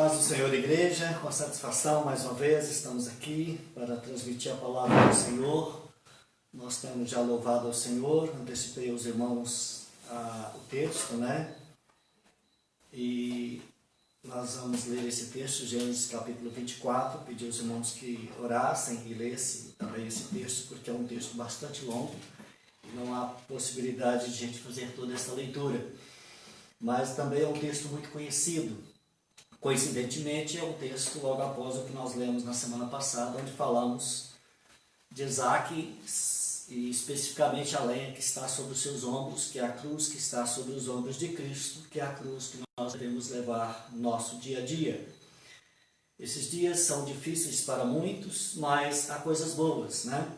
Paz do Senhor, igreja, com satisfação, mais uma vez, estamos aqui para transmitir a palavra do Senhor. Nós temos já louvado ao Senhor, antecipei aos irmãos o texto, né? E nós vamos ler esse texto, Gênesis capítulo 24, pedir aos irmãos que orassem e lessem também esse texto, porque é um texto bastante longo e não há possibilidade de a gente fazer toda essa leitura. Mas também é um texto muito conhecido. Coincidentemente, é um texto logo após o que nós lemos na semana passada, onde falamos de Isaac e especificamente a lenha que está sobre os seus ombros, que é a cruz que está sobre os ombros de Cristo, que é a cruz que nós devemos levar no nosso dia a dia. Esses dias são difíceis para muitos, mas há coisas boas, né?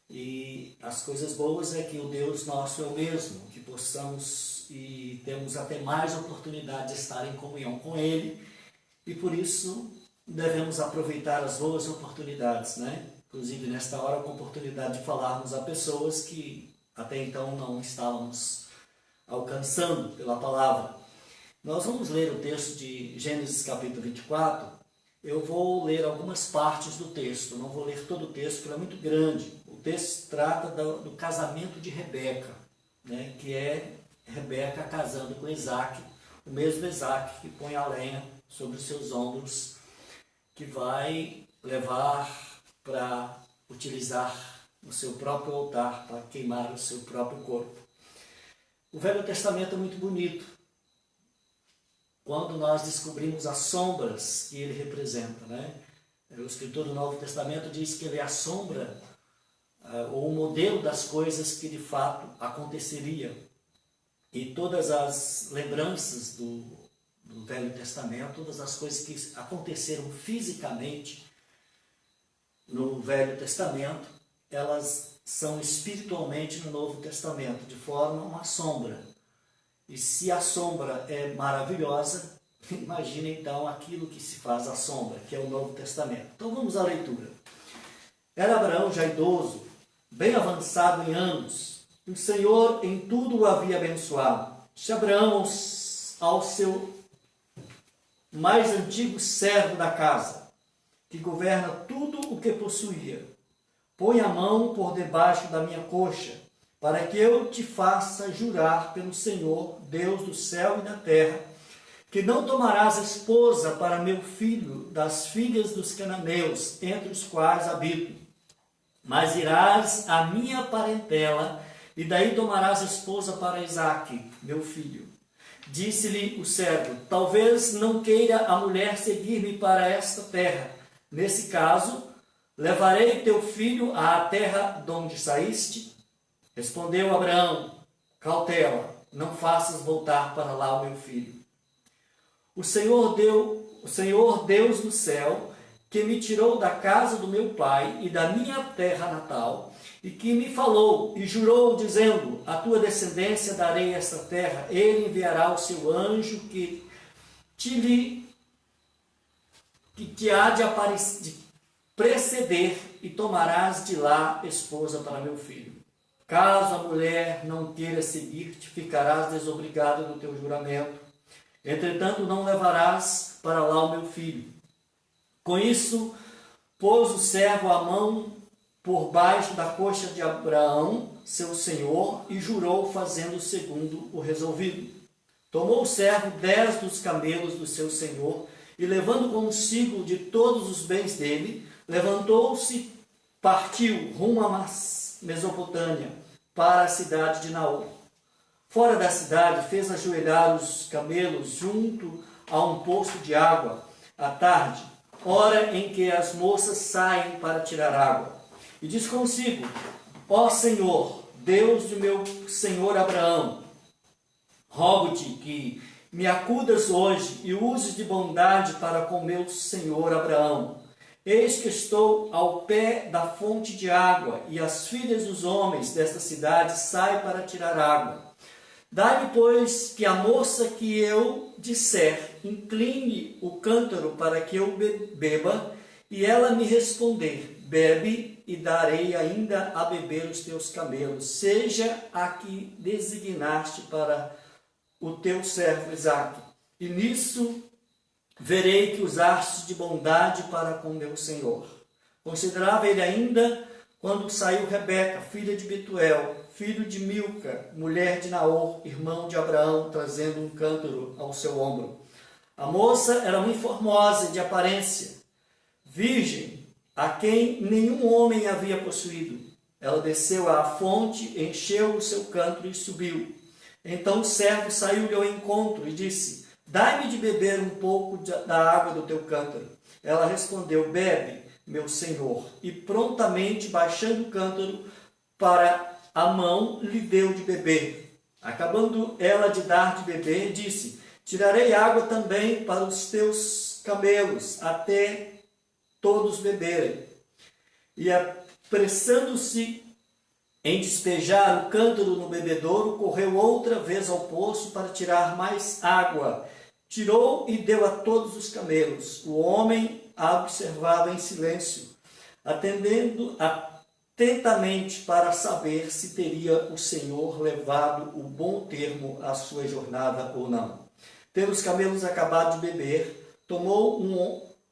E as coisas boas é que o Deus nosso é o mesmo, que possamos e temos até mais oportunidade de estar em comunhão com Ele, e por isso devemos aproveitar as boas oportunidades, né? Inclusive nesta hora com a oportunidade de falarmos a pessoas que até então não estávamos alcançando pela palavra. Nós vamos ler o texto de Gênesis capítulo 24, eu vou ler algumas partes do texto, não vou ler todo o texto porque ele é muito grande. O texto trata do casamento de Rebeca, né? Que é Rebeca casando com Isaac, o mesmo Isaac que põe a lenha sobre os seus ombros, que vai levar para utilizar o seu próprio altar, para queimar o seu próprio corpo. O Velho Testamento é muito bonito, quando nós descobrimos as sombras que ele representa, né? O escritor do Novo Testamento diz que ele é a sombra, ou o modelo das coisas que de fato aconteceria. E todas as lembranças do Velho Testamento, todas as coisas que aconteceram fisicamente no Velho Testamento, elas são espiritualmente no Novo Testamento, de forma uma sombra. E se a sombra é maravilhosa, imagine então aquilo que se faz à sombra, que é o Novo Testamento. Então vamos à leitura. Era Abraão já idoso, bem avançado em anos, e o Senhor em tudo o havia abençoado. Disse Abraão ao seu mais antigo servo da casa, que governa tudo o que possuía: põe a mão por debaixo da minha coxa, para que eu te faça jurar pelo Senhor, Deus do céu e da terra, que não tomarás esposa para meu filho das filhas dos cananeus, entre os quais habito, mas irás à minha parentela, e daí tomarás esposa para Isaque, meu filho. Disse-lhe o servo: talvez não queira a mulher seguir-me para esta terra. Nesse caso, levarei teu filho à terra de onde saíste. Respondeu Abraão: cautela, não faças voltar para lá o meu filho. O Senhor Deus do céu, que me tirou da casa do meu pai e da minha terra natal, e que me falou e jurou, dizendo: a tua descendência darei esta terra, ele enviará o seu anjo que te há de preceder, e tomarás de lá esposa para meu filho. Caso a mulher não queira seguir-te, ficarás desobrigado do teu juramento. Entretanto, não levarás para lá o meu filho. Com isso, pôs o servo a mão por baixo da coxa de Abraão, seu senhor, e jurou, fazendo segundo o resolvido. Tomou o servo 10 dos camelos do seu senhor, e levando consigo de todos os bens dele, levantou-se, partiu rumo a Mesopotâmia, para a cidade de Naor. Fora da cidade, fez ajoelhar os camelos junto a um poço de água, à tarde, hora em que as moças saem para tirar água. E diz consigo: ó Senhor, Deus de meu senhor Abraão, rogo-te que me acudas hoje e uses de bondade para com meu senhor Abraão. Eis que estou ao pé da fonte de água, e as filhas dos homens desta cidade saem para tirar água. Dá-me, pois, que a moça que eu disser incline o cântaro para que eu beba, e ela me responder: bebe, e darei ainda a beber os teus camelos, seja a que designaste para o teu servo Isaque. E nisso verei que usastes de bondade para com meu senhor. Considerava ele ainda quando saiu Rebeca, filha de Betuel, filho de Milca, mulher de Naor, irmão de Abraão, trazendo um cântaro ao seu ombro. A moça era muito formosa de aparência, virgem, a quem nenhum homem havia possuído. Ela desceu à fonte, encheu o seu cântaro e subiu. Então o servo saiu-lhe ao encontro e disse: dai-me de beber um pouco da água do teu cântaro. Ela respondeu: bebe, meu senhor. E prontamente, baixando o cântaro para a mão, lhe deu de beber. Acabando ela de dar de beber, disse: tirarei água também para os teus camelos, até todos beberem. E apressando-se em despejar o cântaro no bebedouro, correu outra vez ao poço para tirar mais água. Tirou e deu a todos os camelos. O homem a observava em silêncio, atendendo atentamente para saber se teria o Senhor levado o bom termo à sua jornada ou não. Tendo os camelos acabado de beber, tomou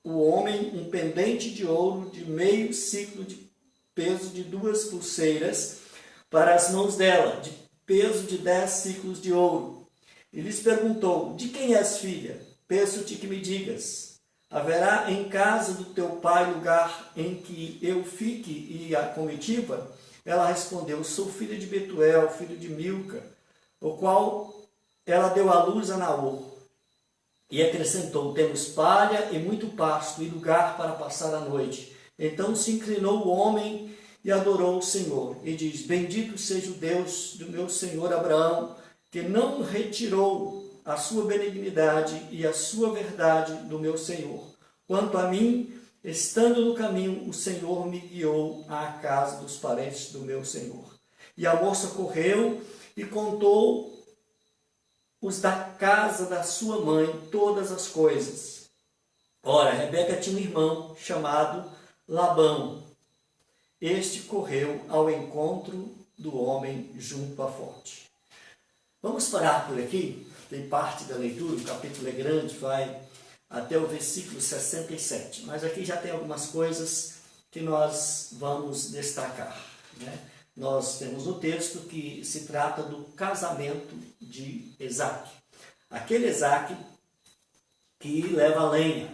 o homem um pendente de ouro de meio siclo de peso de 2 pulseiras para as mãos dela, de peso de 10 ciclos de ouro. E lhes perguntou: de quem és filha? Peço-te que me digas. Haverá em casa do teu pai lugar em que eu fique e a comitiva? Ela respondeu: sou filha de Betuel, filho de Milca, o qual ela deu à luz a Naor. E acrescentou: temos palha e muito pasto e lugar para passar a noite. Então se inclinou o homem e adorou o Senhor. E diz: bendito seja o Deus do meu senhor Abraão, que não retirou a sua benignidade e a sua verdade do meu senhor. Quanto a mim, estando no caminho, o Senhor me guiou à casa dos parentes do meu senhor. E a moça correu e contou os da casa da sua mãe todas as coisas. Ora, Rebeca tinha um irmão chamado Labão. Este correu ao encontro do homem junto à fonte. Vamos parar por aqui. Tem parte da leitura, o capítulo é grande, vai até o versículo 67. Mas aqui já tem algumas coisas que nós vamos destacar, né? Nós temos no texto que se trata do casamento de Isaque. Aquele Isaque que leva lenha.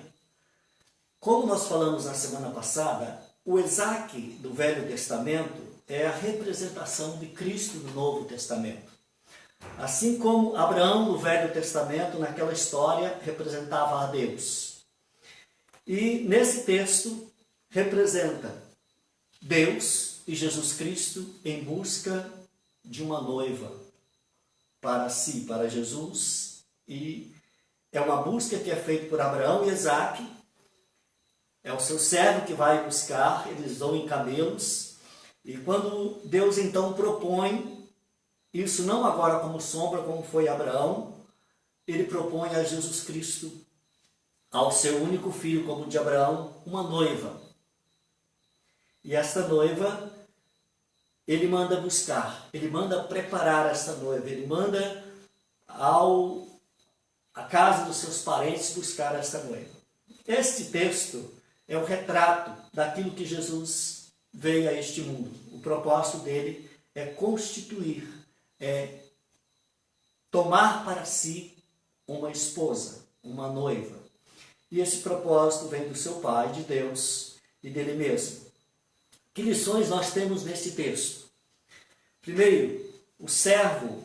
Como nós falamos na semana passada, o Isaque do Velho Testamento é a representação de Cristo no Novo Testamento. Assim como Abraão no Velho Testamento, naquela história, representava a Deus. E nesse texto representa Deus e Jesus Cristo em busca de uma noiva para si, para Jesus. E é uma busca que é feita por Abraão e Isaque. É o seu servo que vai buscar, eles vão em camelos. E quando Deus então propõe, isso não agora como sombra, como foi Abraão, ele propõe a Jesus Cristo, ao seu único filho, como de Abraão, uma noiva. E esta noiva, ele manda buscar, ele manda preparar esta noiva, ele manda à casa dos seus parentes buscar esta noiva. Este texto é o retrato daquilo que Jesus veio a este mundo. O propósito dele é constituir, é tomar para si uma esposa, uma noiva. E esse propósito vem do seu Pai, de Deus e dele mesmo. Que lições nós temos neste texto? Primeiro, o servo,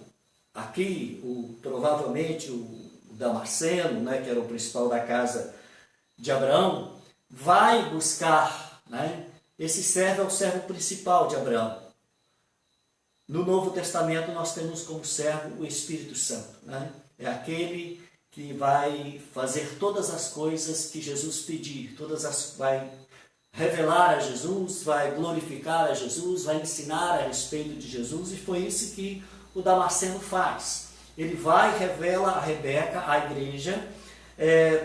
aqui, provavelmente o Damasceno, né, que era o principal da casa de Abraão, vai buscar, né? Esse servo é o servo principal de Abraão. No Novo Testamento nós temos como servo o Espírito Santo, né? É aquele que vai fazer todas as coisas que Jesus pedir, vai revelar a Jesus, vai glorificar a Jesus, vai ensinar a respeito de Jesus, e foi isso que o Damasceno faz. Ele vai, revela a Rebeca, a igreja,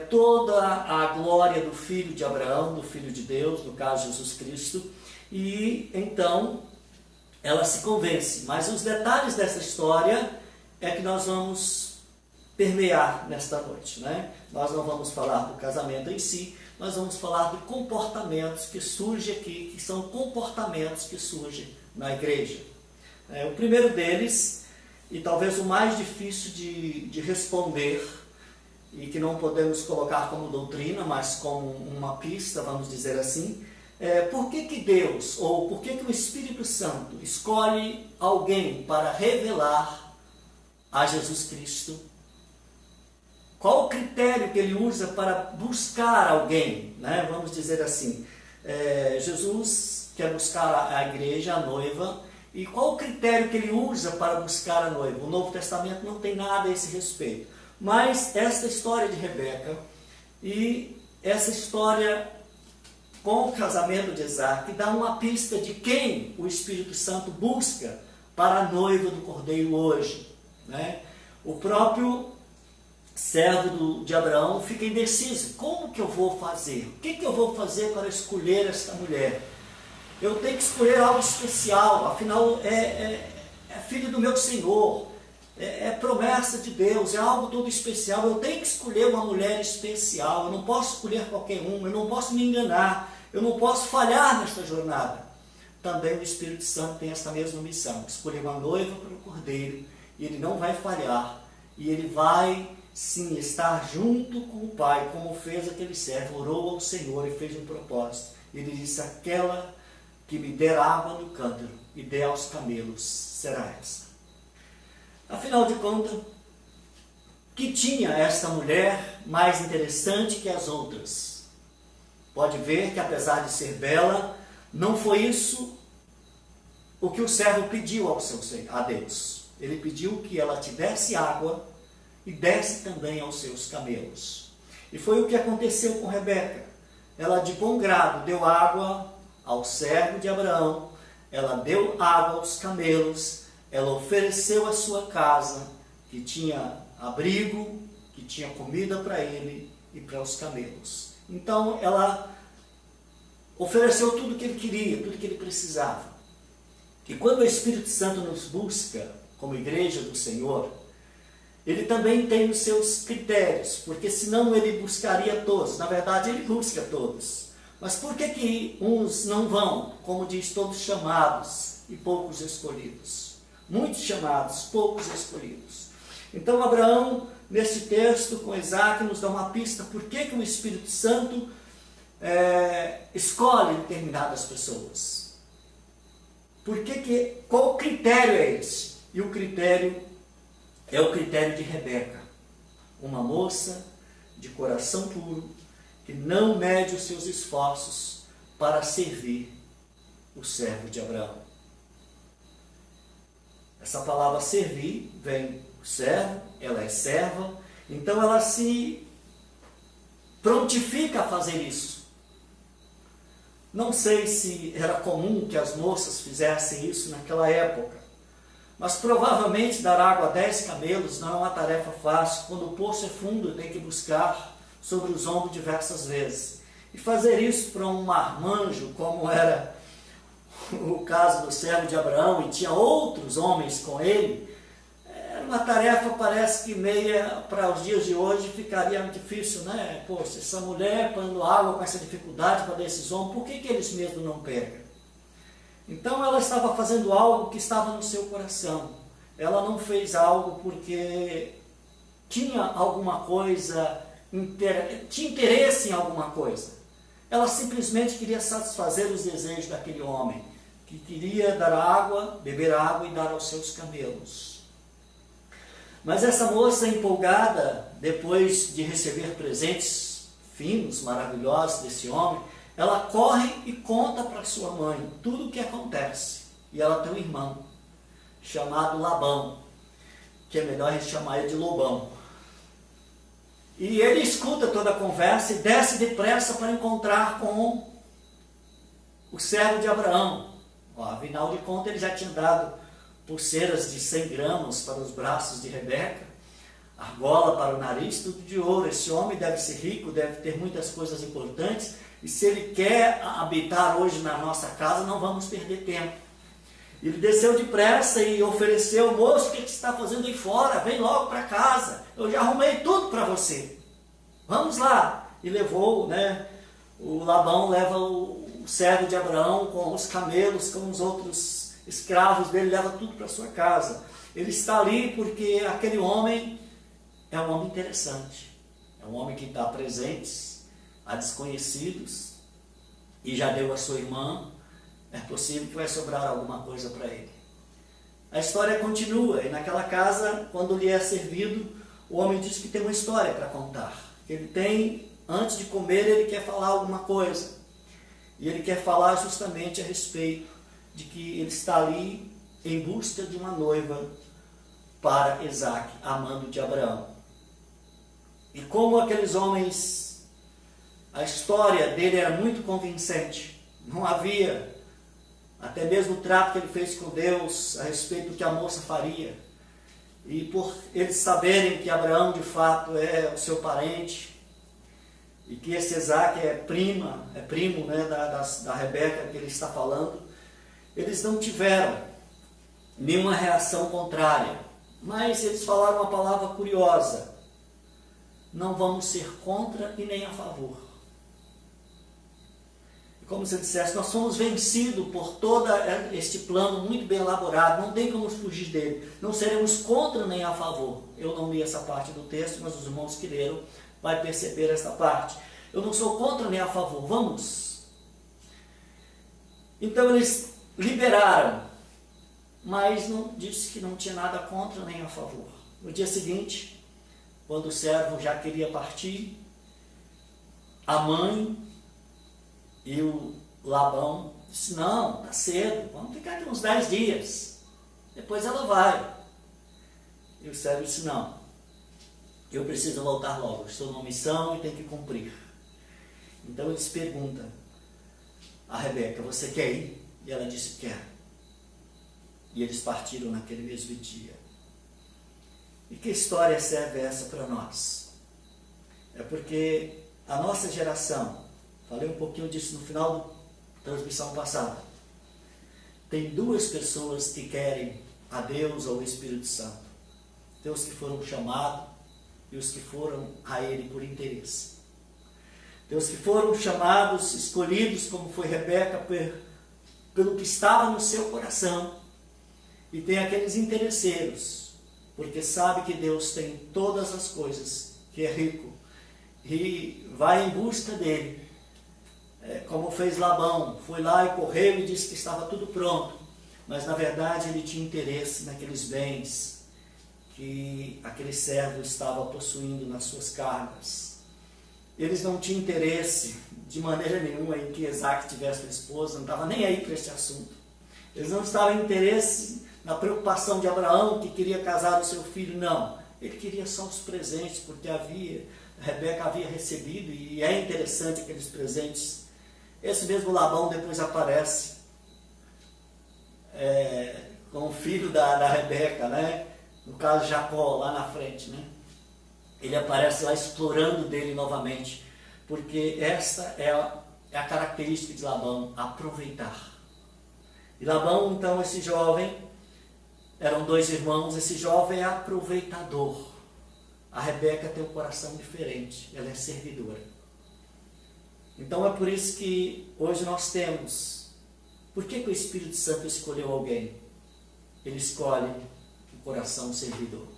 toda a glória do Filho de Abraão, do Filho de Deus, no caso Jesus Cristo, e então ela se convence. Mas os detalhes dessa história é que nós vamos permear nesta noite, né? Nós não vamos falar do casamento em si, nós vamos falar de comportamentos que surgem aqui, que são comportamentos que surgem na igreja. O primeiro deles, e talvez o mais difícil de responder, e que não podemos colocar como doutrina, mas como uma pista, vamos dizer assim, por que Deus, ou por que o Espírito Santo escolhe alguém para revelar a Jesus Cristo? Qual o critério que ele usa para buscar alguém, né? Vamos dizer assim, Jesus quer buscar a igreja, a noiva, e qual o critério que ele usa para buscar a noiva? O Novo Testamento não tem nada a esse respeito. Mas esta história de Rebeca e essa história com o casamento de Isaac dá uma pista de quem o Espírito Santo busca para a noiva do Cordeiro hoje, né? O próprio servo de Abraão fica indeciso. Como que eu vou fazer? O que eu vou fazer para escolher esta mulher? Eu tenho que escolher algo especial, afinal é filho do meu Senhor, é promessa de Deus, é algo todo especial. Eu tenho que escolher uma mulher especial, eu não posso escolher qualquer um, eu não posso me enganar, eu não posso falhar nesta jornada. Também o Espírito Santo tem essa mesma missão, escolher uma noiva para o Cordeiro, e ele não vai falhar, e ele vai sim estar junto com o Pai, como fez aquele servo, orou ao Senhor e fez um propósito. Ele disse: aquela que me der água no cântaro e der aos camelos será essa. Afinal de contas, que tinha esta mulher mais interessante que as outras? Pode ver que, apesar de ser bela, não foi isso o que o servo pediu a Deus. Ele pediu que ela te desse água e desse também aos seus camelos. E foi o que aconteceu com Rebeca. Ela de bom grado deu água ao servo de Abraão, ela deu água aos camelos, ela ofereceu a sua casa, que tinha abrigo, que tinha comida para ele e para os camelos. Então ela ofereceu tudo o que ele queria, tudo o que ele precisava. E quando o Espírito Santo nos busca como igreja do Senhor, ele também tem os seus critérios, porque senão ele buscaria todos. Na verdade, ele busca todos. Mas por que uns não vão? Como diz, todos chamados e poucos escolhidos. Muitos chamados, poucos escolhidos. Então Abraão, neste texto com Isaac, nos dá uma pista por que o Espírito Santo escolhe determinadas pessoas. Qual o critério é esse? E o critério é o critério de Rebeca, uma moça de coração puro, que não mede os seus esforços para servir o servo de Abraão. Essa palavra servir vem do servo, ela é serva, então ela se prontifica a fazer isso. Não sei se era comum que as moças fizessem isso naquela época, mas provavelmente dar água a 10 camelos não é uma tarefa fácil. Quando o poço é fundo, tem que buscar sobre os ombros diversas vezes. E fazer isso para um marmanjo, como era o caso do servo de Abraão, e tinha outros homens com ele, era uma tarefa, parece que meia, para os dias de hoje, ficaria difícil, né? Poxa, essa mulher pondo água com essa dificuldade para dar esses homens, por que eles mesmos não pegam? Então ela estava fazendo algo que estava no seu coração. Ela não fez algo porque tinha alguma coisa, tinha interesse em alguma coisa. Ela simplesmente queria satisfazer os desejos daquele homem, que queria dar água, beber água e dar aos seus camelos. Mas essa moça empolgada, depois de receber presentes finos, maravilhosos desse homem, ela corre e conta para sua mãe tudo o que acontece. E ela tem um irmão chamado Labão, que é melhor a gente chamar ele de Lobão. E ele escuta toda a conversa e desce depressa para encontrar com o servo de Abraão. Afinal de contas, ele já tinha dado pulseiras de 100 gramas para os braços de Rebeca, argola para o nariz, tudo de ouro. Esse homem deve ser rico, deve ter muitas coisas importantes, e se ele quer habitar hoje na nossa casa, não vamos perder tempo. Ele desceu depressa e ofereceu: moço, o que você está fazendo aí fora? Vem logo para casa, eu já arrumei tudo para você. Vamos lá. E levou, né? O Labão leva o servo de Abraão com os camelos, com os outros escravos dele, leva tudo para sua casa. Ele está ali porque aquele homem é um homem interessante. É um homem que dá presentes a desconhecidos e já deu a sua irmã. É possível que vai sobrar alguma coisa para ele. A história continua, e naquela casa, quando lhe é servido, o homem diz que tem uma história para contar. Ele tem, antes de comer, ele quer falar alguma coisa. E ele quer falar justamente a respeito de que ele está ali em busca de uma noiva para Isaque, amando de Abraão. E como aqueles homens, a história dele era muito convincente. Não havia, até mesmo o trato que ele fez com Deus a respeito do que a moça faria. E por eles saberem que Abraão de fato é o seu parente, e que esse Isaque é primo, né, da Rebeca que ele está falando, eles não tiveram nenhuma reação contrária. Mas eles falaram uma palavra curiosa: não vamos ser contra e nem a favor. Como se dissesse, nós somos vencidos por todo este plano muito bem elaborado, não tem como fugir dele, não seremos contra nem a favor. Eu não li essa parte do texto, mas os irmãos que leram vai perceber esta parte. Eu não sou contra nem a favor, vamos. Então eles liberaram, mas não disse que não tinha nada contra nem a favor. No dia seguinte, quando o servo já queria partir, a mãe e o Labão disse: não, está cedo, vamos ficar aqui uns 10 dias, depois ela vai. E o servo disse: não, eu preciso voltar logo, estou numa missão e tenho que cumprir. Então eles perguntam a Rebeca: você quer ir? E ela disse: quero. E eles partiram naquele mesmo dia. E que história serve essa para nós? É porque a nossa geração, falei um pouquinho disso no final da transmissão passada, tem duas pessoas que querem a Deus ou o Espírito Santo. Tem os que foram chamados e os que foram a Ele por interesse. Tem os que foram chamados, escolhidos, como foi Rebeca, pelo que estava no seu coração. E tem aqueles interesseiros, porque sabe que Deus tem todas as coisas, que é rico, e vai em busca dele. Como fez Labão, foi lá e correu e disse que estava tudo pronto, mas na verdade ele tinha interesse naqueles bens que aquele servo estava possuindo nas suas cargas. Eles não tinham interesse de maneira nenhuma em que Isaque tivesse uma esposa, não estava nem aí para esse assunto. Eles não estavam em interesse na preocupação de Abraão, que queria casar o seu filho, não. Ele queria só os presentes, porque Rebeca havia recebido, e é interessante aqueles presentes. Esse mesmo Labão depois aparece com o filho da Rebeca, né? No caso Jacó, lá na frente, né? Ele aparece lá explorando dele novamente, porque esta é a característica de Labão, aproveitar. E Labão, então, esse jovem, eram dois irmãos, esse jovem é aproveitador. A Rebeca tem um coração diferente, ela é servidora. Então é por isso que hoje nós temos. Por que o Espírito Santo escolheu alguém? Ele escolhe o coração servidor.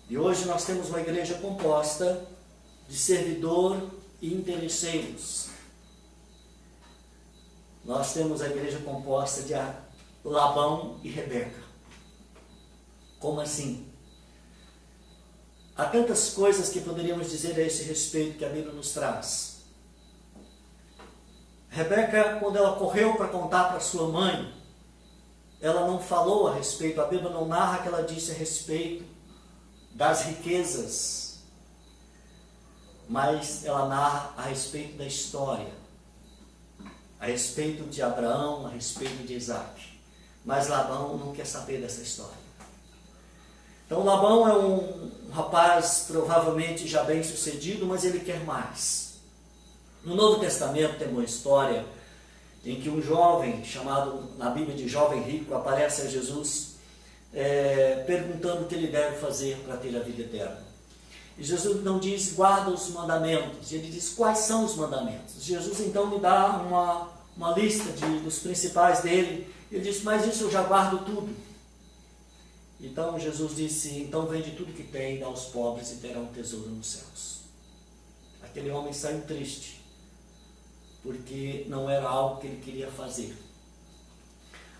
E hoje nós temos uma igreja composta de servidor e interesseiros. Nós temos a igreja composta de Labão e Rebeca. Como assim? Há tantas coisas que poderíamos dizer a esse respeito que a Bíblia nos traz. Rebeca, quando ela correu para contar para sua mãe, ela não falou a respeito, a Bíblia não narra que ela disse a respeito das riquezas, mas ela narra a respeito da história, a respeito de Abraão, a respeito de Isaque. Mas Labão não quer saber dessa história. Então Labão é um rapaz provavelmente já bem sucedido, mas ele quer mais. No Novo Testamento tem uma história em que um jovem, chamado na Bíblia de jovem rico, aparece a Jesus perguntando o que ele deve fazer para ter a vida eterna. E Jesus não diz, guarda os mandamentos, ele diz, quais são os mandamentos? Jesus então me dá uma lista dos principais dele, ele diz, mas isso eu já guardo tudo. Então Jesus disse, então vende tudo que tem, dá aos pobres e terá um tesouro nos céus. Aquele homem saiu triste, porque não era algo que ele queria fazer.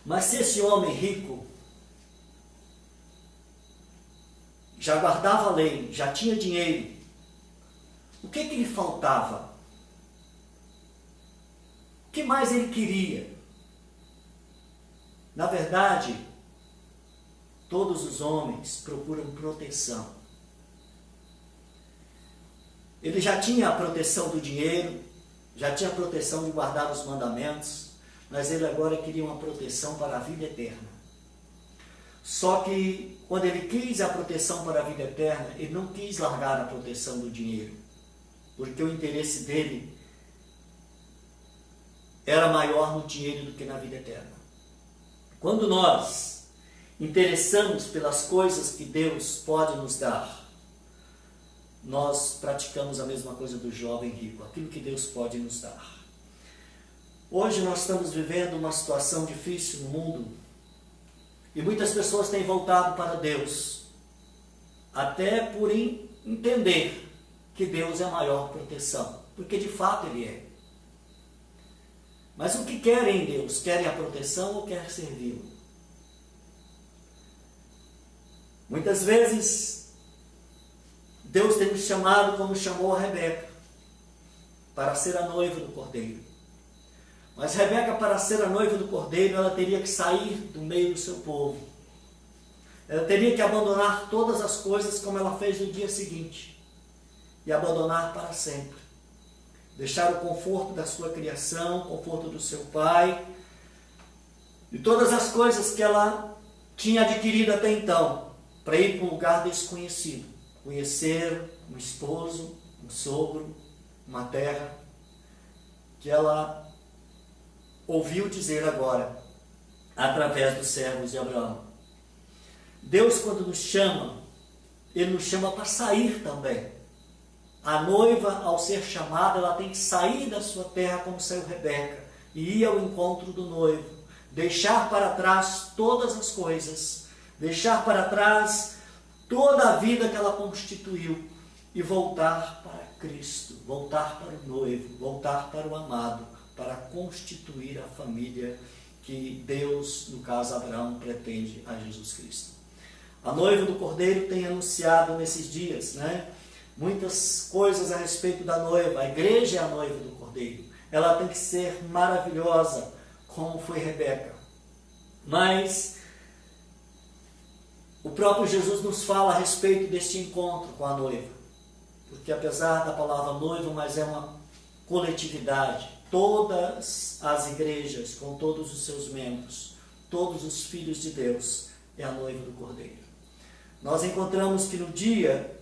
Mas se esse homem rico já guardava a lei, já tinha dinheiro, o que lhe faltava? O que mais ele queria? Na verdade, todos os homens procuram proteção. Ele já tinha a proteção do dinheiro, já tinha a proteção de guardar os mandamentos, mas ele agora queria uma proteção para a vida eterna. Só que quando ele quis a proteção para a vida eterna, ele não quis largar a proteção do dinheiro, porque o interesse dele era maior no dinheiro do que na vida eterna. Quando nós interessamos pelas coisas que Deus pode nos dar, nós praticamos a mesma coisa do jovem rico, aquilo que Deus pode nos dar. Hoje nós estamos vivendo uma situação difícil no mundo, e muitas pessoas têm voltado para Deus, até por entender que Deus é a maior proteção, porque de fato Ele é. Mas o que querem em Deus? Querem a proteção ou querem servi-lo? Muitas vezes, Deus tem nos chamado como chamou a Rebeca, para ser a noiva do Cordeiro. Mas Rebeca, para ser a noiva do Cordeiro, ela teria que sair do meio do seu povo. Ela teria que abandonar todas as coisas como ela fez no dia seguinte. E abandonar para sempre. Deixar o conforto da sua criação, o conforto do seu pai, e todas as coisas que ela tinha adquirido até então, para ir para um lugar desconhecido. Conhecer um esposo, um sogro, uma terra, que ela ouviu dizer agora, através dos servos de Abraão. Deus, quando nos chama, Ele nos chama para sair também. A noiva, ao ser chamada, ela tem que sair da sua terra como saiu Rebeca, e ir ao encontro do noivo, deixar para trás todas as coisas, deixar para trás toda a vida que ela constituiu, e voltar para Cristo, voltar para o noivo, voltar para o amado, para constituir a família que Deus, no caso Abraão, pretende a Jesus Cristo. A noiva do Cordeiro tem anunciado nesses dias, muitas coisas a respeito da noiva. A igreja é a noiva do Cordeiro. Ela tem que ser maravilhosa, como foi Rebeca. Mas o próprio Jesus nos fala a respeito deste encontro com a noiva. Porque apesar da palavra noiva, mas é uma coletividade. Todas as igrejas, com todos os seus membros, todos os filhos de Deus, é a noiva do Cordeiro. Nós encontramos que no dia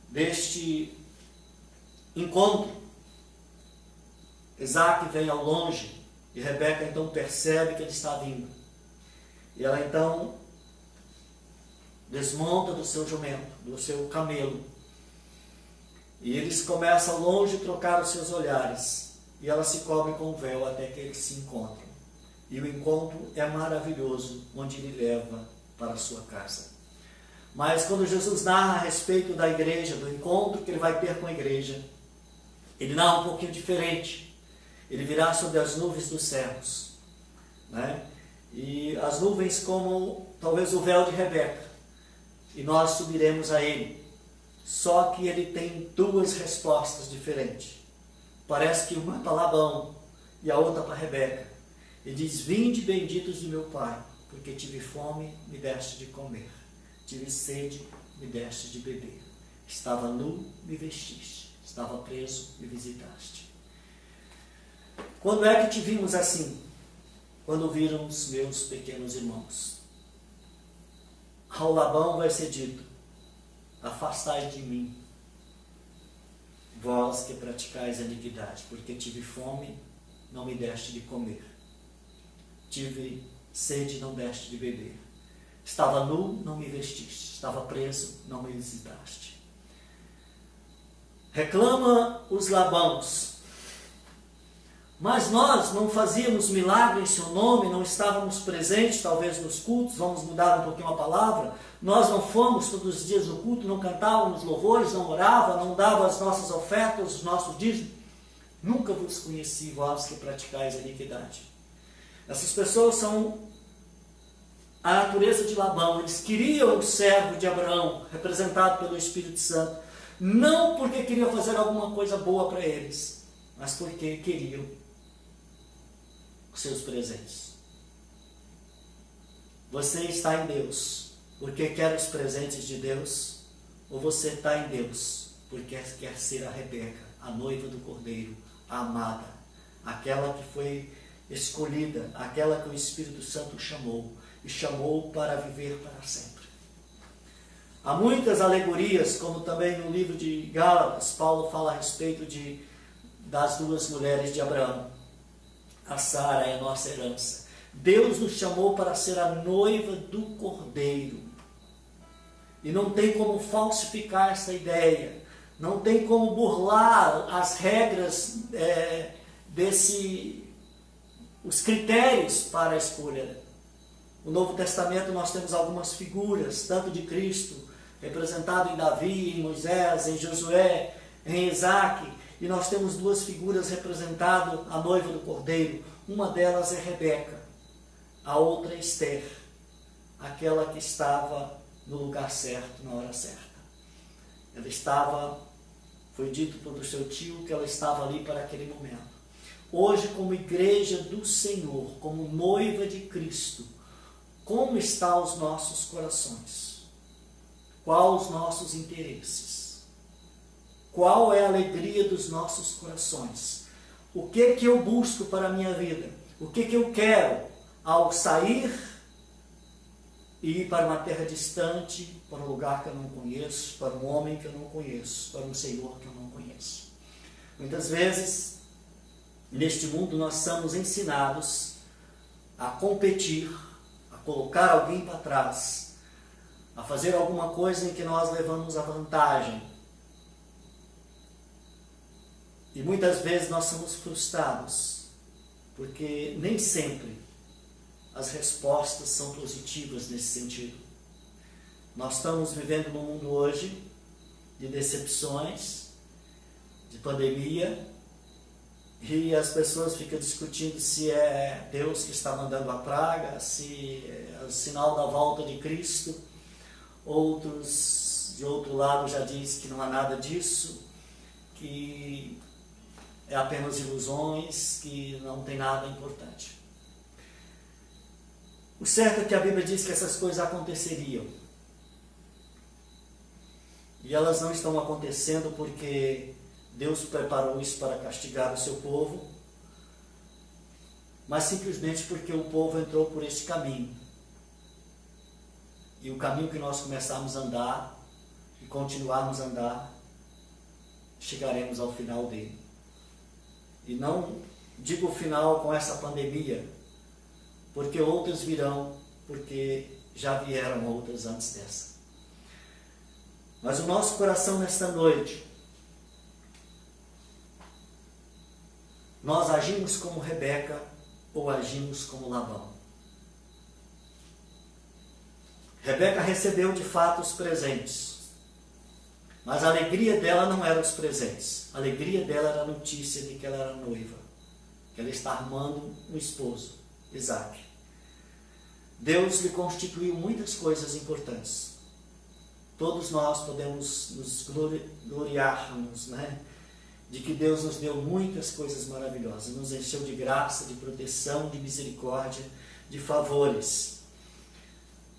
deste encontro, Isaac vem ao longe e Rebeca então percebe que ele está vindo. E ela então desmonta do seu jumento, do seu camelo. E eles começam longe a trocar os seus olhares. E ela se cobre com o véu até que eles se encontram. E o encontro é maravilhoso, onde ele leva para a sua casa. Mas quando Jesus narra a respeito da igreja, do encontro que ele vai ter com a igreja, ele narra um pouquinho diferente. Ele virá sobre as nuvens dos céus. E as nuvens como talvez o véu de Rebeca. E nós subiremos a ele. Só que ele tem duas respostas diferentes. Parece que uma é para Labão e a outra para Rebeca. Ele diz, vinde benditos de meu pai, porque tive fome, me deste de comer. Tive sede, me deste de beber. Estava nu, me vestiste. Estava preso, me visitaste. Quando é que te vimos assim? Quando viram os meus pequenos irmãos. Ao Labão vai ser dito, afastai de mim, vós que praticais a iniquidade, porque tive fome não me deste de comer. Tive sede, não deste de beber. Estava nu, não me vestiste. Estava preso, não me visitaste. Reclama os Labãos. Mas nós não fazíamos milagre em seu nome, não estávamos presentes, talvez nos cultos, vamos mudar um pouquinho a palavra. Nós não fomos todos os dias no culto, não cantávamos louvores, não orava, não dava as nossas ofertas, os nossos dízimos. Nunca vos conheci, vós que praticais a iniquidade. Essas pessoas são a natureza de Labão. Eles queriam o servo de Abraão, representado pelo Espírito Santo, não porque queriam fazer alguma coisa boa para eles, mas porque queriam os seus presentes. Você está em Deus porque quer os presentes de Deus, ou você está em Deus porque quer ser a Rebeca, a noiva do Cordeiro, a amada, aquela que foi escolhida, aquela que o Espírito Santo chamou, e chamou para viver para sempre. Há muitas alegorias, como também no livro de Gálatas, Paulo fala a respeito das duas mulheres de Abraão. A Sara é a nossa herança. Deus nos chamou para ser a noiva do Cordeiro. E não tem como falsificar essa ideia. Não tem como burlar as regras, os critérios para a escolha. No Novo Testamento nós temos algumas figuras, tanto de Cristo, representado em Davi, em Moisés, em Josué, em Isaac, e nós temos duas figuras representando a noiva do Cordeiro. Uma delas é Rebeca, a outra é Esther, aquela que estava no lugar certo, na hora certa. Ela estava, foi dito pelo seu tio que ela estava ali para aquele momento. Hoje, como igreja do Senhor, como noiva de Cristo, como estão os nossos corações? Qual os nossos interesses? Qual é a alegria dos nossos corações? O que eu busco para a minha vida? O que eu quero ao sair e ir para uma terra distante, para um lugar que eu não conheço, para um homem que eu não conheço, para um Senhor que eu não conheço? Muitas vezes, neste mundo, nós somos ensinados a competir, a colocar alguém para trás, a fazer alguma coisa em que nós levamos a vantagem. E muitas vezes nós somos frustrados, porque nem sempre as respostas são positivas nesse sentido. Nós estamos vivendo num mundo hoje de decepções, de pandemia, e as pessoas ficam discutindo se é Deus que está mandando a praga, se é o sinal da volta de Cristo. Outros, de outro lado, já dizem que não há nada disso, que é apenas ilusões, que não tem nada importante. O certo é que a Bíblia diz que essas coisas aconteceriam. E elas não estão acontecendo porque Deus preparou isso para castigar o seu povo, mas simplesmente porque o povo entrou por esse caminho. E o caminho que nós começarmos a andar e continuarmos a andar, chegaremos ao final dele. E não digo o final com essa pandemia, porque outras virão, porque já vieram outras antes dessa. Mas o nosso coração nesta noite, nós agimos como Rebeca ou agimos como Labão? Rebeca recebeu de fato os presentes, mas a alegria dela não era os presentes. A alegria dela era a notícia de que ela era noiva, que ela está armando um esposo, Isaac. Deus lhe constituiu muitas coisas importantes. Todos nós podemos nos gloriarmos, de que Deus nos deu muitas coisas maravilhosas, nos encheu de graça, de proteção, de misericórdia, de favores.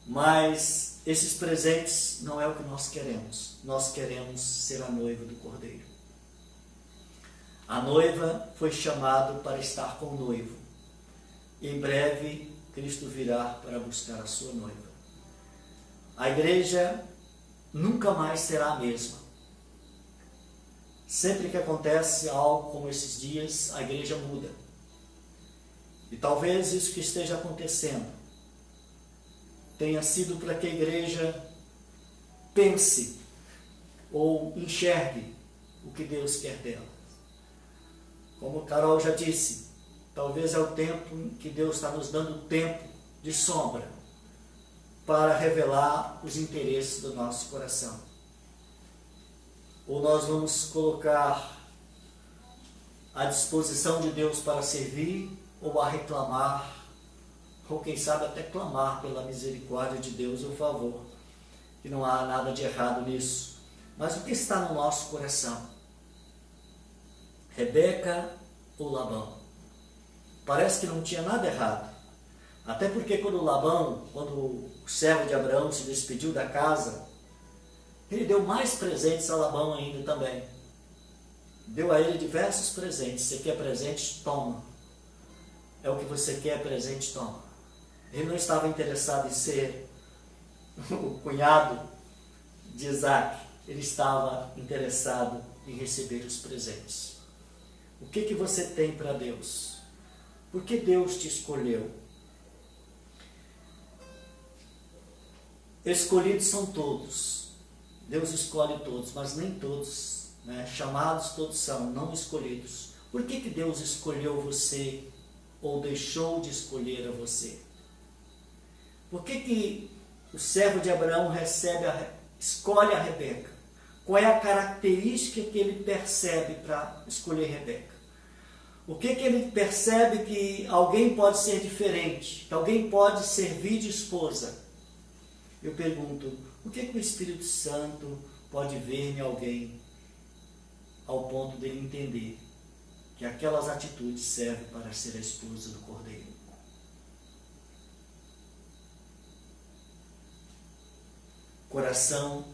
Mas esses presentes não é o que nós queremos. Nós queremos ser a noiva do Cordeiro. A noiva foi chamada para estar com o noivo. Em breve, Cristo virá para buscar a sua noiva. A igreja nunca mais será a mesma. Sempre que acontece algo como esses dias, a igreja muda. E talvez isso que esteja acontecendo tenha sido para que a igreja pense ou enxergue o que Deus quer dela. Como Carol já disse, talvez é o tempo em que Deus está nos dando tempo de sombra para revelar os interesses do nosso coração. Ou nós vamos colocar à disposição de Deus para servir, ou a reclamar, ou quem sabe até clamar pela misericórdia de Deus e o favor. E não há nada de errado nisso. Mas o que está no nosso coração? Rebeca ou Labão? Parece que não tinha nada errado. Até porque quando o servo de Abraão se despediu da casa, ele deu mais presentes a Labão ainda também. Deu a ele diversos presentes. Você quer presente? Toma. É o que você quer, presente? Toma. Ele não estava interessado em ser o cunhado de Isaac. Ele estava interessado em receber os presentes. O que você tem para Deus? Por que Deus te escolheu? Escolhidos são todos. Deus escolhe todos, mas nem todos, né? Chamados todos são, não escolhidos. Por que Deus escolheu você ou deixou de escolher a você? Por que o servo de Abraão escolhe a Rebeca? Qual é a característica que ele percebe para escolher Rebeca? O que ele percebe que alguém pode ser diferente, que alguém pode servir de esposa? Eu pergunto, o que o Espírito Santo pode ver em alguém ao ponto dele entender que aquelas atitudes servem para ser a esposa do Cordeiro? Coração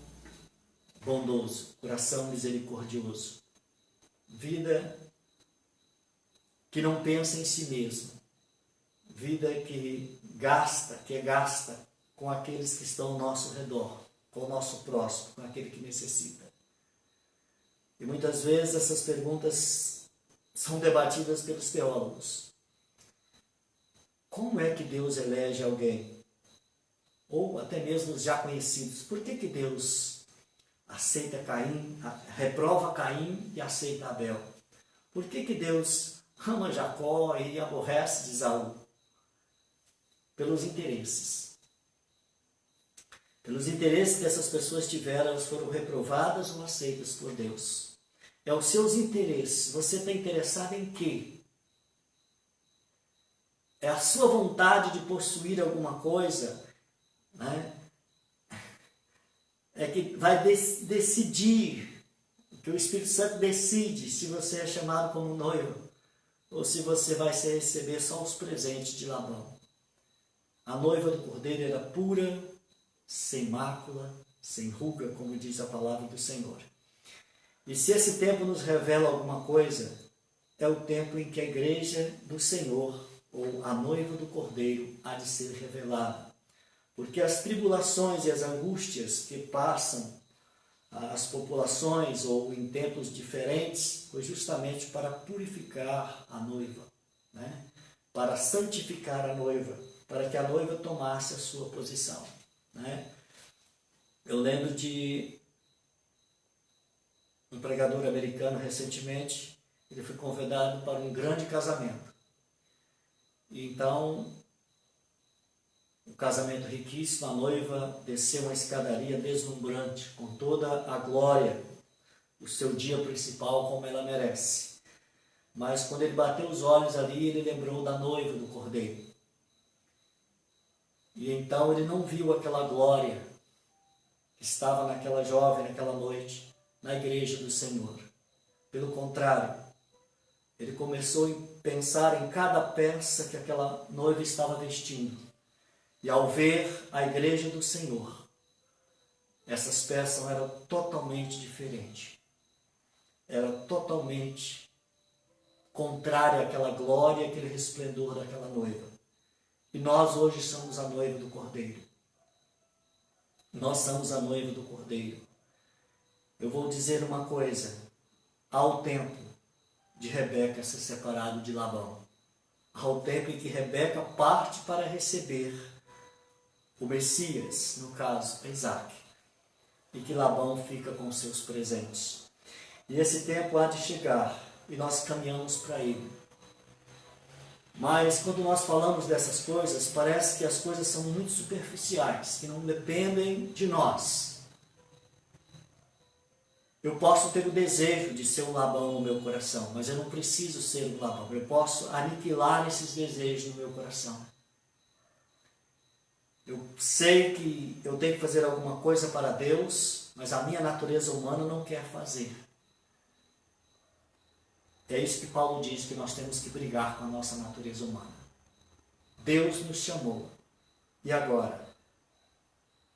bondoso, coração misericordioso, vida que não pensa em si mesmo, vida que é gasta com aqueles que estão ao nosso redor, com o nosso próximo, com aquele que necessita. E muitas vezes essas perguntas são debatidas pelos teólogos. Como é que Deus elege alguém? Ou até mesmo os já conhecidos. Por que Deus aceita Caim, reprova Caim e aceita Abel? Por que Deus ama Jacó e aborrece de Esaú? Pelos interesses. Pelos interesses que essas pessoas tiveram, elas foram reprovadas ou aceitas por Deus. É os seus interesses. Você está interessado em quê? É a sua vontade de possuir alguma coisa, né? É que vai decidir, que o Espírito Santo decide se você é chamado como noivo ou se você vai receber só os presentes de Labão. A noiva do Cordeiro era pura, sem mácula, sem ruga, como diz a palavra do Senhor. E se esse tempo nos revela alguma coisa, é o tempo em que a igreja do Senhor, ou a noiva do Cordeiro, há de ser revelada. Porque as tribulações e as angústias que passam as populações, ou em tempos diferentes, foi justamente para purificar a noiva, né? Para santificar a noiva, para que a noiva tomasse a sua posição, né? Eu lembro de um pregador americano recentemente, ele foi convidado para um grande casamento. E então, um casamento riquíssimo, a noiva desceu uma escadaria deslumbrante, com toda a glória, o seu dia principal como ela merece. Mas quando ele bateu os olhos ali, ele lembrou da noiva do Cordeiro. E então ele não viu aquela glória que estava naquela jovem, naquela noite, na igreja do Senhor. Pelo contrário, ele começou a pensar em cada peça que aquela noiva estava vestindo. E ao ver a igreja do Senhor, essas peças eram totalmente diferentes. Era totalmente contrária àquela glória, aquele resplendor daquela noiva. E nós hoje somos a noiva do Cordeiro. Nós somos a noiva do Cordeiro. Eu vou dizer uma coisa. Há o tempo de Rebeca ser separado de Labão. ao tempo em que Rebeca parte para receber o Messias, no caso, Isaac, e que Labão fica com seus presentes. E esse tempo há de chegar, e nós caminhamos para ele. Mas quando nós falamos dessas coisas, parece que as coisas são muito superficiais, que não dependem de nós. Eu posso ter o desejo de ser um Labão no meu coração, mas eu não preciso ser um Labão. Eu posso aniquilar esses desejos no meu coração. Eu sei que eu tenho que fazer alguma coisa para Deus, mas a minha natureza humana não quer fazer. É isso que Paulo diz, que nós temos que brigar com a nossa natureza humana. Deus nos chamou. E agora?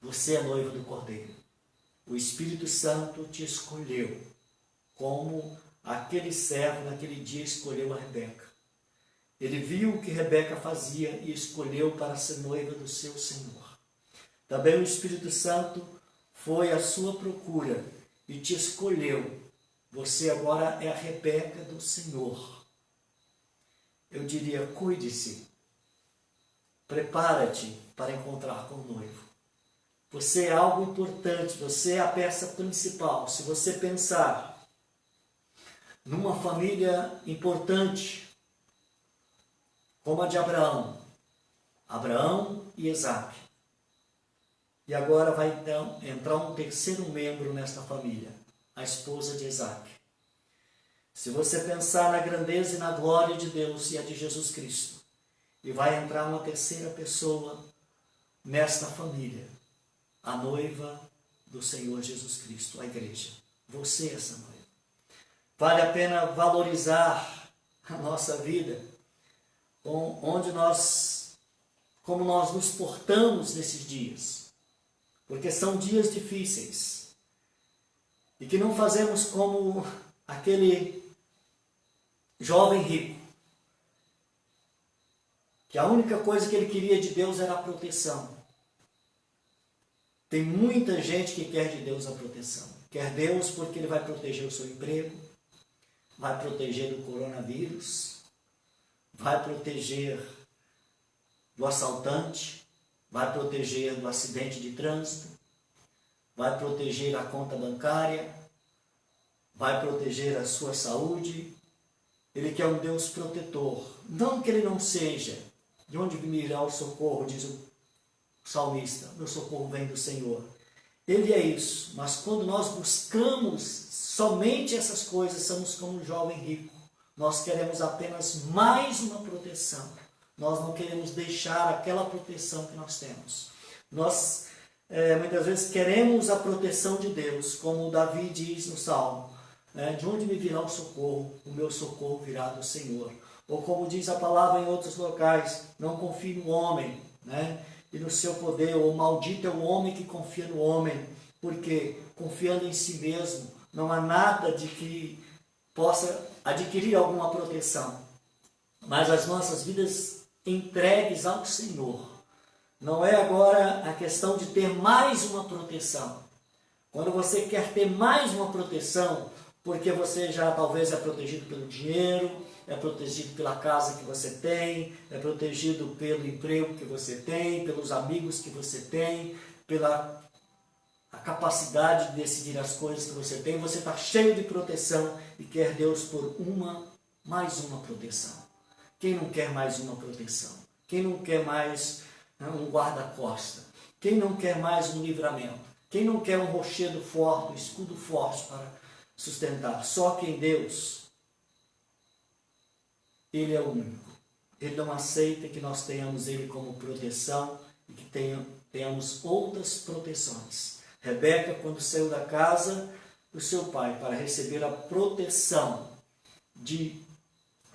Você é noiva do Cordeiro. O Espírito Santo te escolheu, como aquele servo naquele dia escolheu a Rebeca. Ele viu o que Rebeca fazia e escolheu para ser noiva do seu Senhor. Também o Espírito Santo foi à sua procura e te escolheu. Você agora é a Rebeca do Senhor. Eu diria, cuide-se. Prepara-te para encontrar com o noivo. Você é algo importante, você é a peça principal. Se você pensar numa família importante, como a de Abraão e Isaac, e agora vai então entrar um terceiro membro nesta família, a esposa de Isaac. Se você pensar na grandeza e na glória de Deus e a de Jesus Cristo, e vai entrar uma terceira pessoa nesta família, a noiva do Senhor Jesus Cristo, a igreja. Você é essa noiva. Vale a pena valorizar a nossa vida, como nós nos portamos nesses dias, porque são dias difíceis, e que não fazemos como aquele jovem rico, que a única coisa que ele queria de Deus era a proteção. Tem muita gente que quer de Deus a proteção. Quer Deus porque Ele vai proteger o seu emprego, vai proteger do coronavírus, vai proteger do assaltante, vai proteger do acidente de trânsito, vai proteger a conta bancária, vai proteger a sua saúde. Ele quer um Deus protetor. Não que Ele não seja. De onde virá o socorro, diz o salmista, meu socorro vem do Senhor. Ele é isso, mas quando nós buscamos somente essas coisas, somos como um jovem rico. Nós queremos apenas mais uma proteção. Nós não queremos deixar aquela proteção que nós temos. Nós, muitas vezes, queremos a proteção de Deus, como Davi diz no Salmo. De onde me virá o socorro? O meu socorro virá do Senhor. Ou como diz a palavra em outros locais, não confie no homem, e no seu poder, ou maldito é o homem que confia no homem, porque confiando em si mesmo, não há nada de que possa adquirir alguma proteção. Mas as nossas vidas entregues ao Senhor, não é agora a questão de ter mais uma proteção. Quando você quer ter mais uma proteção, porque você já talvez é protegido pelo dinheiro, é protegido pela casa que você tem, é protegido pelo emprego que você tem, pelos amigos que você tem, pela a capacidade de decidir as coisas que você tem. Você está cheio de proteção e quer Deus por mais uma proteção. Quem não quer mais uma proteção? Quem não quer mais um guarda-costa? Quem não quer mais um livramento? Quem não quer um rochedo forte, um escudo forte para sustentar? Só que em Deus, Ele é o único. Ele não aceita que nós tenhamos Ele como proteção e que tenhamos outras proteções. Rebeca, quando saiu da casa do seu pai para receber a proteção de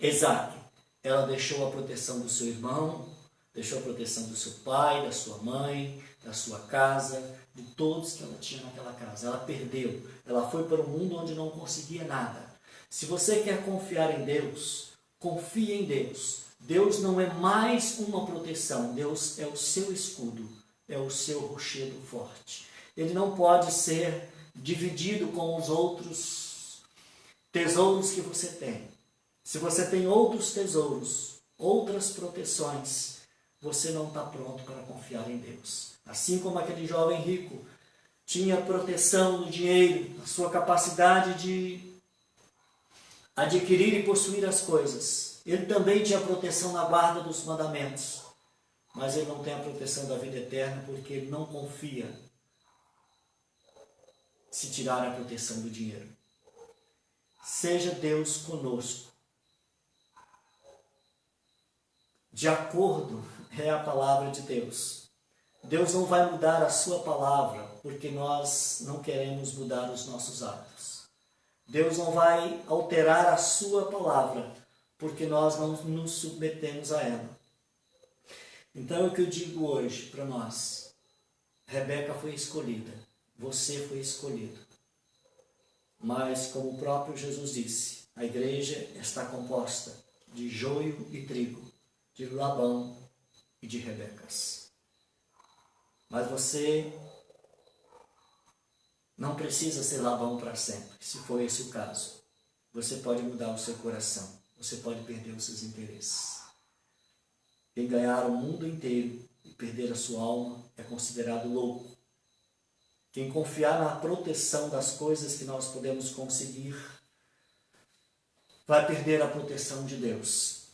Isaac, ela deixou a proteção do seu irmão, deixou a proteção do seu pai, da sua mãe, da sua casa, de todos que ela tinha naquela casa. Ela perdeu. Ela foi para um mundo onde não conseguia nada. Se você quer confiar em Deus, confie em Deus. Deus não é mais uma proteção. Deus é o seu escudo, é o seu rochedo forte. Ele não pode ser dividido com os outros tesouros que você tem. Se você tem outros tesouros, outras proteções, você não está pronto para confiar em Deus. Assim como aquele jovem rico tinha proteção no dinheiro, na sua capacidade de adquirir e possuir as coisas, ele também tinha proteção na guarda dos mandamentos, mas ele não tem a proteção da vida eterna porque ele não confia se tirar a proteção do dinheiro. Seja Deus conosco. De acordo é a palavra de Deus. Deus não vai mudar a sua palavra porque nós não queremos mudar os nossos hábitos. Deus não vai alterar a sua palavra porque nós não nos submetemos a ela. Então é o que eu digo hoje para nós. Rebeca foi escolhida, você foi escolhido. Mas como o próprio Jesus disse, a igreja está composta de joio e trigo, de Labão e de Rebecas. Mas você não precisa ser Labão para sempre, se for esse o caso. Você pode mudar o seu coração, você pode perder os seus interesses. Quem ganhar o mundo inteiro e perder a sua alma é considerado louco. Quem confiar na proteção das coisas que nós podemos conseguir vai perder a proteção de Deus.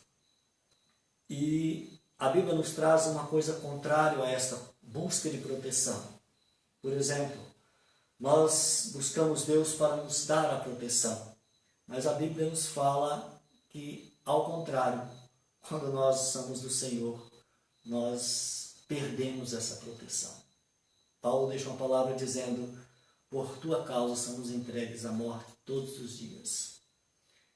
E a Bíblia nos traz uma coisa contrária a esta busca de proteção. Por exemplo, nós buscamos Deus para nos dar a proteção, mas a Bíblia nos fala que, ao contrário, quando nós somos do Senhor, nós perdemos essa proteção. Paulo deixa uma palavra dizendo, por tua causa somos entregues à morte todos os dias.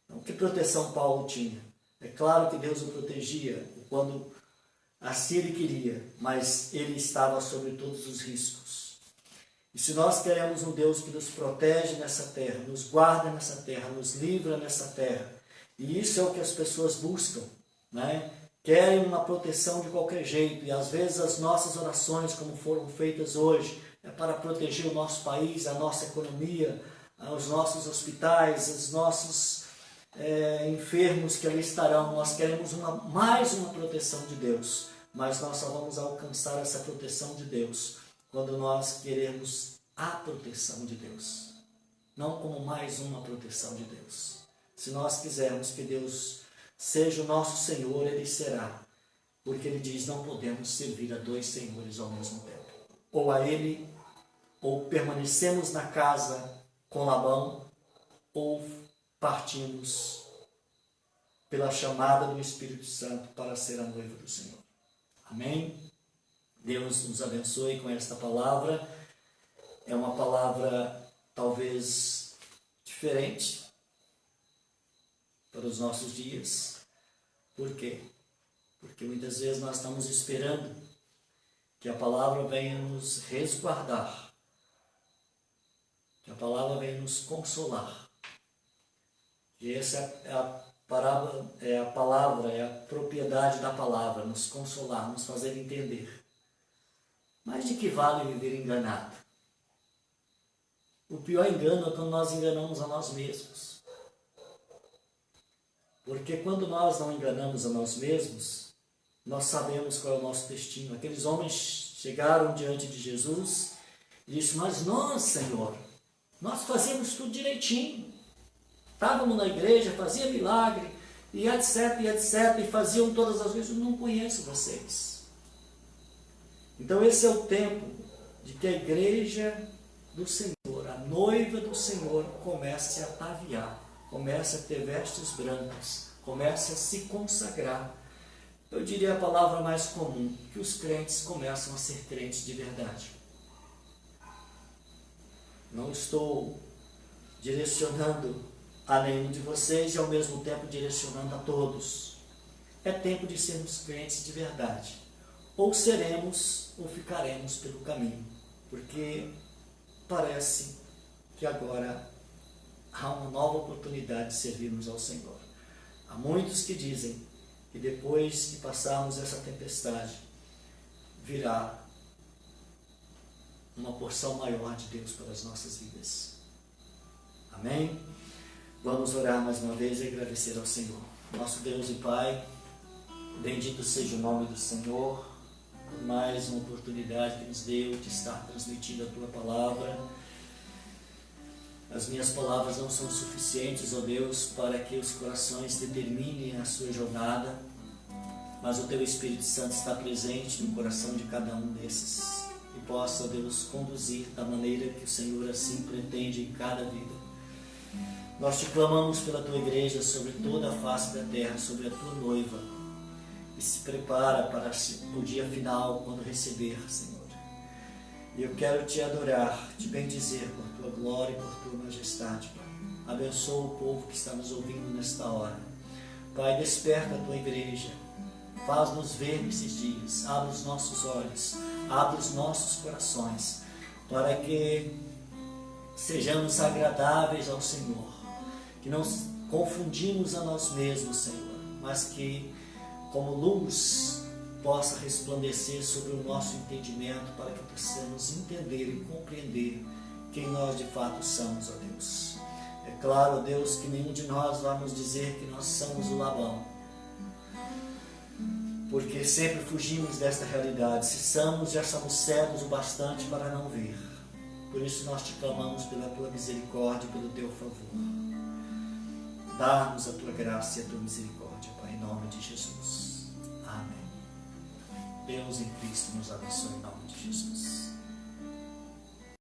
Então, que proteção Paulo tinha? É claro que Deus o protegia quando assim ele queria, mas ele estava sobre todos os riscos. E se nós queremos um Deus que nos protege nessa terra, nos guarda nessa terra, nos livra nessa terra, e isso é o que as pessoas buscam, né? Querem uma proteção de qualquer jeito, e às vezes as nossas orações, como foram feitas hoje, é para proteger o nosso país, a nossa economia, os nossos hospitais, os nossos enfermos que ali estarão. Nós queremos mais uma proteção de Deus, mas nós só vamos alcançar essa proteção de Deus quando nós queremos a proteção de Deus, não como mais uma proteção de Deus. Se nós quisermos que Deus seja o nosso Senhor, Ele será, porque Ele diz, não podemos servir a dois senhores ao mesmo tempo. Ou a Ele, ou permanecemos na casa com Labão, ou partimos pela chamada do Espírito Santo para ser a noiva do Senhor. Amém? Deus nos abençoe com esta palavra. É uma palavra talvez diferente para os nossos dias. Por quê? Porque muitas vezes nós estamos esperando que a palavra venha nos resguardar, que a palavra venha nos consolar. E essa é a palavra, é a propriedade da palavra, nos consolar, nos fazer entender. Mas de que vale viver enganado? O pior engano é quando nós enganamos a nós mesmos. Porque quando nós não enganamos a nós mesmos, nós sabemos qual é o nosso destino. Aqueles homens chegaram diante de Jesus e disseram, mas nós, Senhor, nós fazíamos tudo direitinho. Estávamos na igreja, fazia milagre, e etc, e faziam todas as vezes. Eu não conheço vocês. Então esse é o tempo de que a igreja do Senhor, a noiva do Senhor, comece a ataviar, comece a ter vestes brancas, comece a se consagrar. Eu diria a palavra mais comum, que os crentes começam a ser crentes de verdade. Não estou direcionando a nenhum de vocês e ao mesmo tempo direcionando a todos. É tempo de sermos crentes de verdade. Ou seremos ou ficaremos pelo caminho, porque parece que agora há uma nova oportunidade de servirmos ao Senhor. Há muitos que dizem que depois que passarmos essa tempestade, virá uma porção maior de Deus para as nossas vidas. Amém? Vamos orar mais uma vez e agradecer ao Senhor. Nosso Deus e Pai, Bendito seja o nome do Senhor, por mais uma oportunidade que nos deu de estar transmitindo a Tua palavra. As minhas palavras não são suficientes, ó Deus, para que os corações determinem a sua jornada, mas o Teu Espírito Santo está presente no coração de cada um desses e possa, ó Deus, conduzir da maneira que o Senhor assim pretende em cada vida. Nós te clamamos pela Tua igreja sobre toda a face da terra, sobre a Tua noiva, e se prepara para o dia final, quando receber, Senhor. E eu quero te adorar, te bendizer por Tua glória e por Tua majestade, Pai. Abençoa o povo que está nos ouvindo nesta hora. Pai, desperta a Tua igreja, faz-nos ver nesses dias, abre os nossos olhos, abre os nossos corações, para que sejamos agradáveis ao Senhor, que não confundimos a nós mesmos, Senhor, mas que como luz possa resplandecer sobre o nosso entendimento, para que possamos entender e compreender quem nós de fato somos, ó Deus. É claro, ó Deus, que nenhum de nós vai nos dizer que nós somos o Labão, porque sempre fugimos desta realidade. Se somos, já somos cegos o bastante para não ver. Por isso nós te clamamos pela Tua misericórdia e pelo Teu favor. Dá-nos a Tua graça e a Tua misericórdia, Pai, em nome de Jesus. Amém. Deus em Cristo nos abençoe em nome de Jesus.